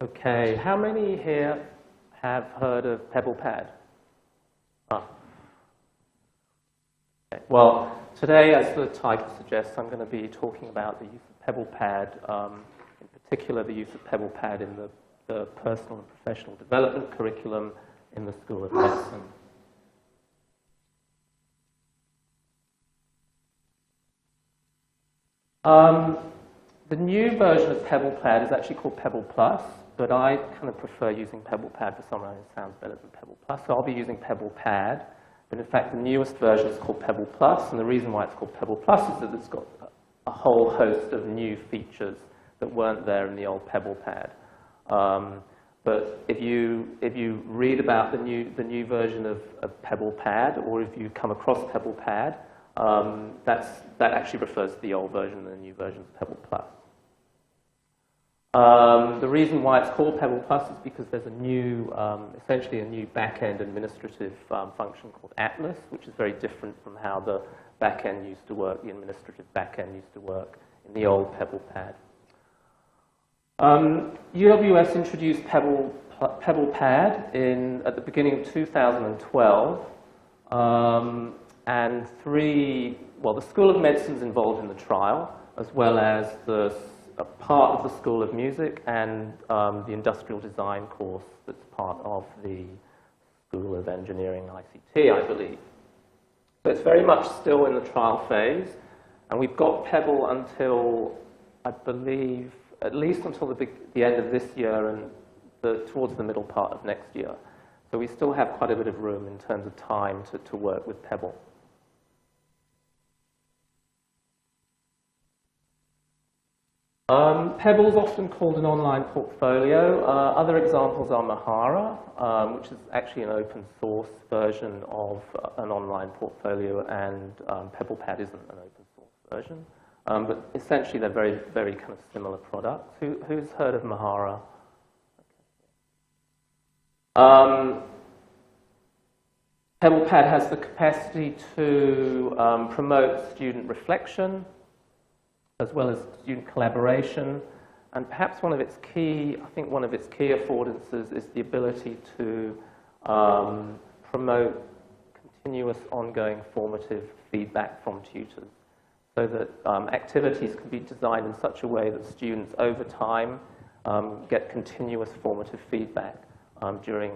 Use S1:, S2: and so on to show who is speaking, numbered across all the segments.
S1: Okay, how many here have heard of PebblePad? Ah. Okay. Well, today, as the title suggests, I'm going to be talking about the use of PebblePad, in particular the use of PebblePad in the personal and professional development curriculum in the School of Medicine. The new version of PebblePad is actually called Pebble Plus, but I kind of prefer using PebblePad for some reason. It sounds better than Pebble Plus, so I'll be using PebblePad. But in fact, the newest version is called Pebble Plus, and the reason why it's called Pebble Plus is that it's got a whole host of new features that weren't there in the old PebblePad. But if you read about the new version of PebblePad, or if you come across PebblePad, that actually refers to the old version and the new version of Pebble Plus. The reason why it's called Pebble Plus is because there's a new, essentially a new back-end administrative function called Atlas, which is very different from how the back-end used to work, the administrative back-end used to work in the old PebblePad. UWS introduced PebblePad at the beginning of 2012, and the School of Medicine is involved in the trial, as well as a part of the School of Music and the Industrial Design course that's part of the School of Engineering ICT, I believe. So it's very much still in the trial phase, and we've got Pebble until, I believe, at least until the end of this year and towards the middle part of next year. So we still have quite a bit of room in terms of time to work with Pebble. Pebble is often called an online portfolio. Other examples are Mahara, which is actually an open source version of an online portfolio, and PebblePad isn't an open source version. But essentially, they're very, very kind of similar products. Who's heard of Mahara? PebblePad has the capacity to promote student reflection, as well as student collaboration, and perhaps one of its key affordances is the ability to promote continuous, ongoing formative feedback from tutors, so that activities can be designed in such a way that students over time get continuous formative feedback during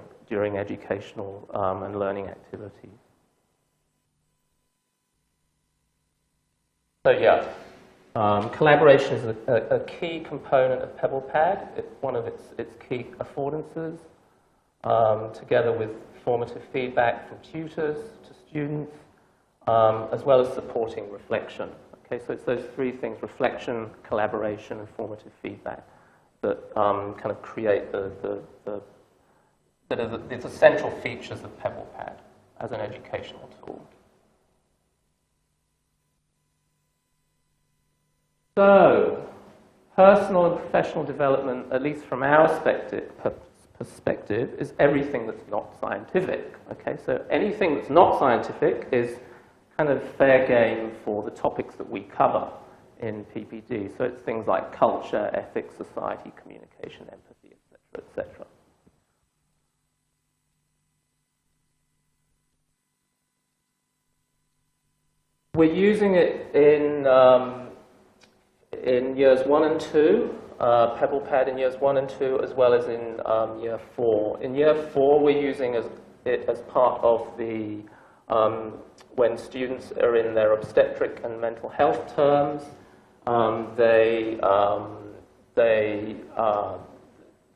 S1: educational and learning activities. So yeah. Collaboration is a key component of PebblePad. It's one of its key affordances, together with formative feedback from tutors to students, as well as supporting reflection. Okay, so it's those three things: reflection, collaboration, and formative feedback that kind of create the central features of PebblePad as an educational tool. So, personal and professional development, at least from our perspective, is everything that's not scientific. Okay, so anything that's not scientific is kind of fair game for the topics that we cover in PPD. So it's things like culture, ethics, society, communication, empathy, etc., etc. We're using it in years 1 and 2, PebblePad in years 1 and 2, as well as in year 4. In year 4, we're using it as part of the, when students are in their obstetric and mental health terms,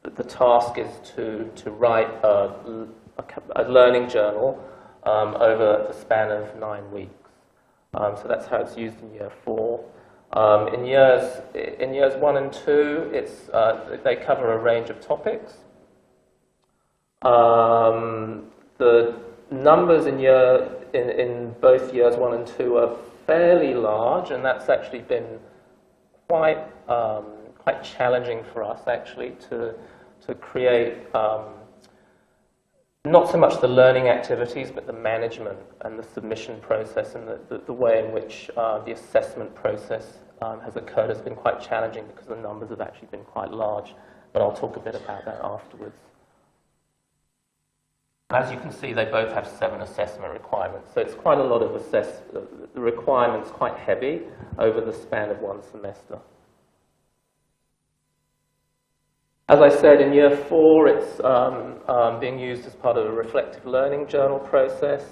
S1: the task is to write a learning journal over the span of 9 weeks. So that's how it's used in year 4. In years 1 and 2, they cover a range of topics. The numbers in both years 1 and 2 are fairly large, and that's actually been quite challenging for us actually to create. Not so much the learning activities, but the management and the submission process, and the way in which the assessment process has occurred has been quite challenging because the numbers have actually been quite large. but I'll talk a bit about that afterwards. As you can see, they both have 7 assessment requirements, so it's quite a lot of the requirements quite heavy over the span of 1 semester. As I said, in year 4, it's being used as part of a reflective learning journal process.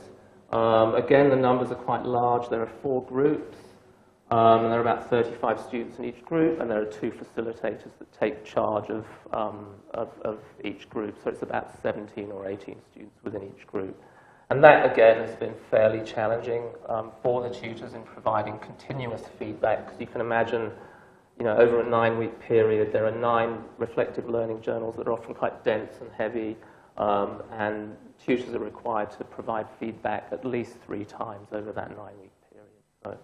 S1: Again, the numbers are quite large. There are 4 groups, and there are about 35 students in each group, and there are 2 facilitators that take charge of each group. So it's about 17 or 18 students within each group. And that, again, has been fairly challenging for the tutors in providing continuous feedback, because you can imagine, over a 9-week period, there are 9 reflective learning journals that are often quite dense and heavy, and tutors are required to provide feedback at least 3 times over that 9-week period. So,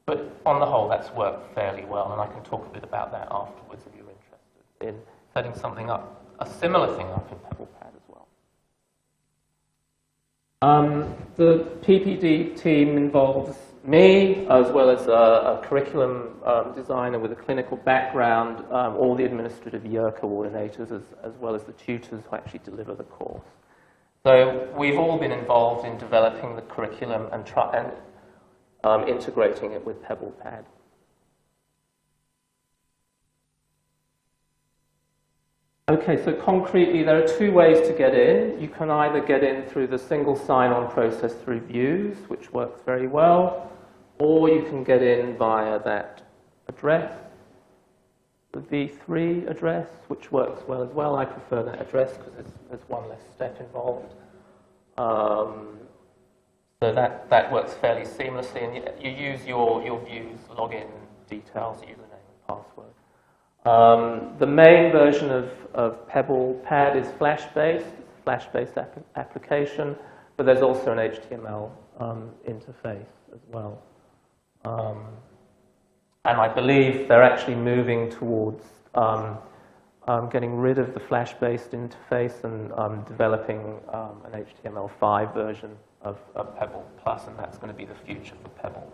S1: but on the whole, that's worked fairly well, and I can talk a bit about that afterwards if you're interested in setting something up, a similar thing up in PebblePad as well. The PPD team involves me, as well as a curriculum designer with a clinical background, all the administrative year coordinators, as well as the tutors who actually deliver the course. So we've all been involved in developing the curriculum and integrating it with PebblePad. Okay, so concretely, there are 2 ways to get in. You can either get in through the single sign-on process through Views, which works very well, or you can get in via that address, the V3 address, which works well as well. I prefer that address because there's one less step involved. So that works fairly seamlessly, and you use your Views login details, username and password. The main version of PebblePad is Flash-based. It's a Flash-based application, but there's also an HTML interface as well. And I believe they're actually moving towards getting rid of the Flash-based interface and developing an HTML5 version of Pebble Plus, and that's going to be the future for Pebble.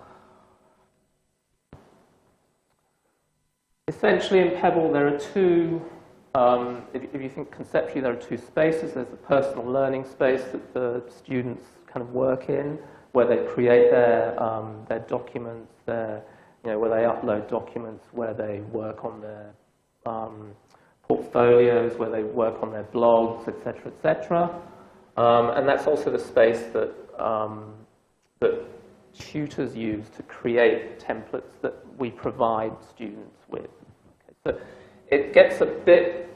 S1: Essentially, in Pebble, there are 2, if you think conceptually, there are 2 spaces. There's the personal learning space that the students kind of work in, where they create their documents, where they upload documents, where they work on their portfolios, where they work on their blogs, etc., etc. And that's also the space that tutors use to create templates that we provide students with. Okay, so it gets a bit,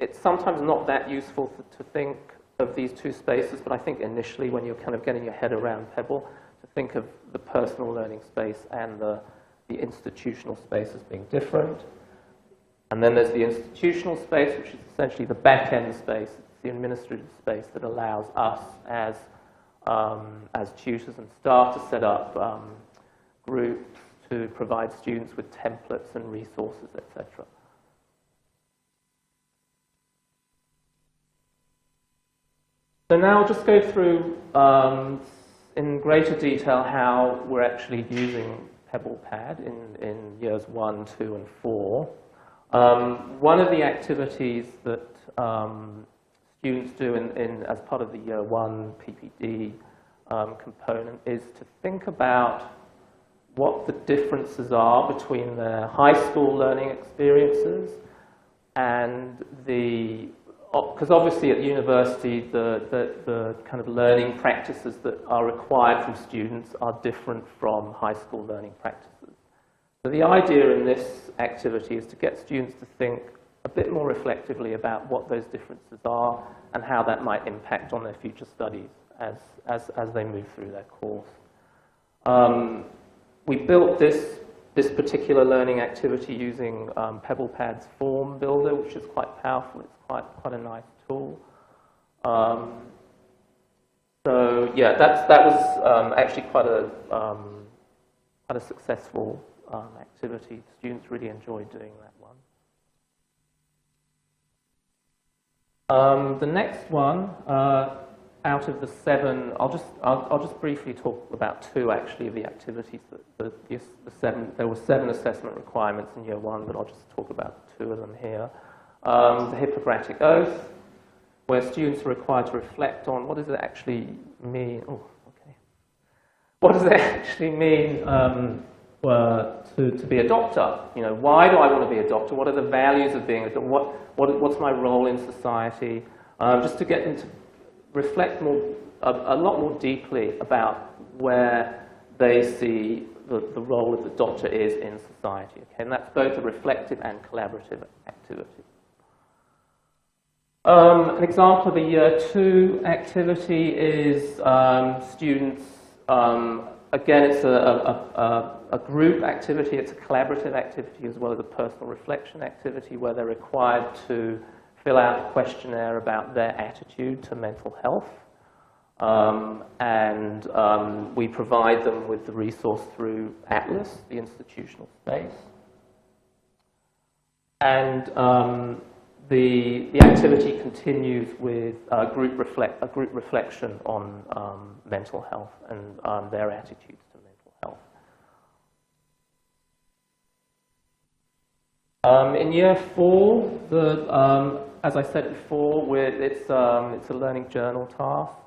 S1: it's sometimes not that useful to think of these 2 spaces, but I think initially when you're kind of getting your head around Pebble, to think of the personal learning space and the institutional space as being different. And then there's the institutional space, which is essentially the back-end space. It's the administrative space that allows us as tutors and staff to set up groups to provide students with templates and resources, etc. So now I'll just go through in greater detail how we're actually using PebblePad in years 1, 2, and 4. One of the activities that students do as part of the year 1 PPD component is to think about what the differences are between their high school learning experiences and because obviously at university the kind of learning practices that are required from students are different from high school learning practices. So the idea in this activity is to get students to think a bit more reflectively about what those differences are and how that might impact on their future studies as they move through their course. We built this particular learning activity using PebblePad's form builder, which is quite powerful. It's quite a nice tool. So yeah, that was actually quite a successful activity. Students really enjoyed doing that one. The next one, out of the 7, I'll just briefly talk about 2 actually of the activities. There were 7 assessment requirements in year 1, but I'll just talk about 2 of them here. The Hippocratic Oath, where students are required to reflect on what does it actually mean. Oh, okay. What does it actually mean to be a doctor? You know, why do I want to be a doctor? What are the values of being a doctor? What's my role in society? Just to get them to reflect a lot more deeply about where they see the role of the doctor is in society. Okay? And that's both a reflective and collaborative activity. An example of a year 2 activity is students, again, it's a group activity, it's a collaborative activity as well as a personal reflection activity where they're required to fill out a questionnaire about their attitude to mental health. We provide them with the resource through Atlas, the institutional space. And the activity continues with a group reflection on mental health and their attitudes to mental health. In year 4, as I said before, it's a learning journal task.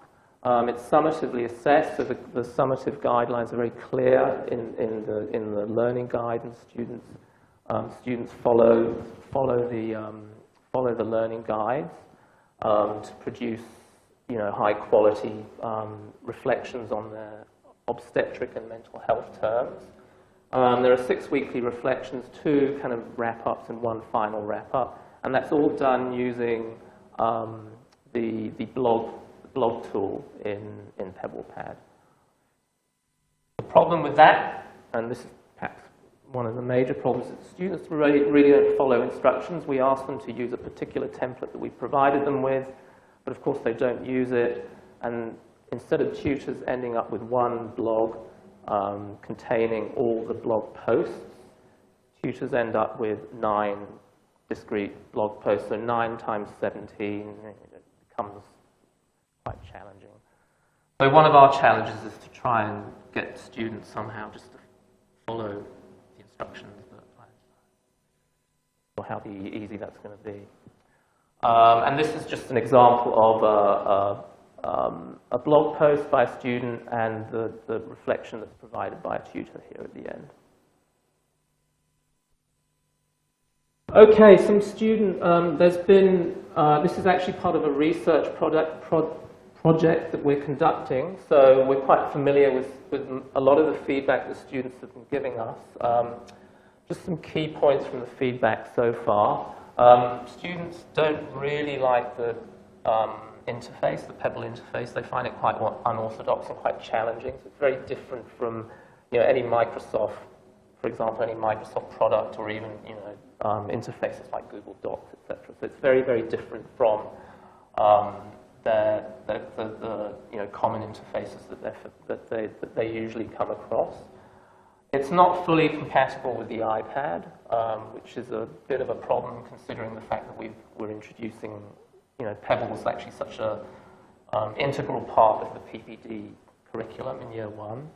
S1: It's summatively assessed, so the summative guidelines are very clear in the learning guide, and students follow the learning guides to produce, high quality reflections on their obstetric and mental health terms. There are 6 weekly reflections, 2 kind of wrap-ups and 1 final wrap-up, and that's all done using the blog tool in PebblePad. The problem with that, and this is perhaps one of the major problems, is that students really don't follow instructions. We ask them to use a particular template that we provided them with, but of course they don't use it, and instead of tutors ending up with 1 blog containing all the blog posts, tutors end up with 9 discrete blog posts, so 9 times 17, it becomes quite challenging. So one of our challenges is to try and get students somehow just to follow the instructions, or how easy that's going to be. And this is just an example of a blog post by a student and the reflection that's provided by a tutor here at the end. Okay, some student, there's been, this is actually part of a research project that we're conducting, so we're quite familiar with a lot of the feedback that students have been giving us. Just some key points from the feedback so far. Students don't really like the interface, the Pebble interface. They find it quite unorthodox and quite challenging. So it's very different from any Microsoft, for example, any Microsoft product, or even interfaces like Google Docs, etc. So it's very, very different from the common interfaces that they usually come across. It's not fully compatible with the iPad, which is a bit of a problem considering the fact that we're introducing, Pebble was actually such a integral part of the PPD curriculum in year 1.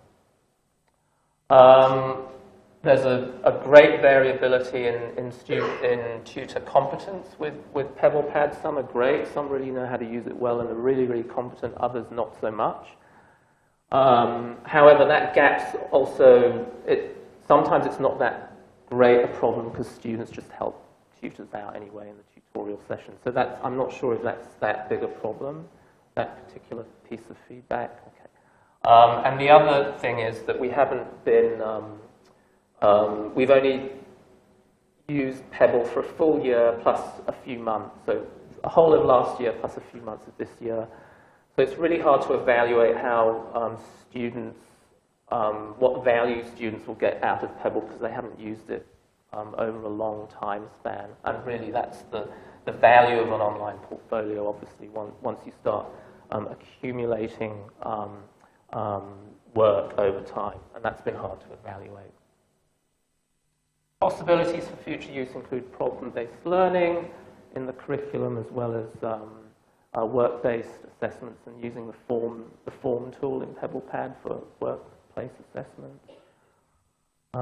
S1: There's a great variability in tutor competence with PebblePad. Some are great, some really know how to use it well and are really, really competent, others not so much. However, that gap's also, sometimes it's not that great a problem because students just help tutors out anyway in the tutorial session. So I'm not sure if that's that big a problem, that particular piece of feedback. Okay. And the other thing is that we haven't been, we've only used Pebble for a full year plus a few months, so a whole of last year plus a few months of this year. So it's really hard to evaluate how students, what value students will get out of Pebble because they haven't used it over a long time span. And really that's the value of an online portfolio, obviously, once you start accumulating work over time. And that's been hard to evaluate. Possibilities for future use include problem-based learning in the curriculum as well as work-based assessments and using the form tool in PebblePad for workplace assessments.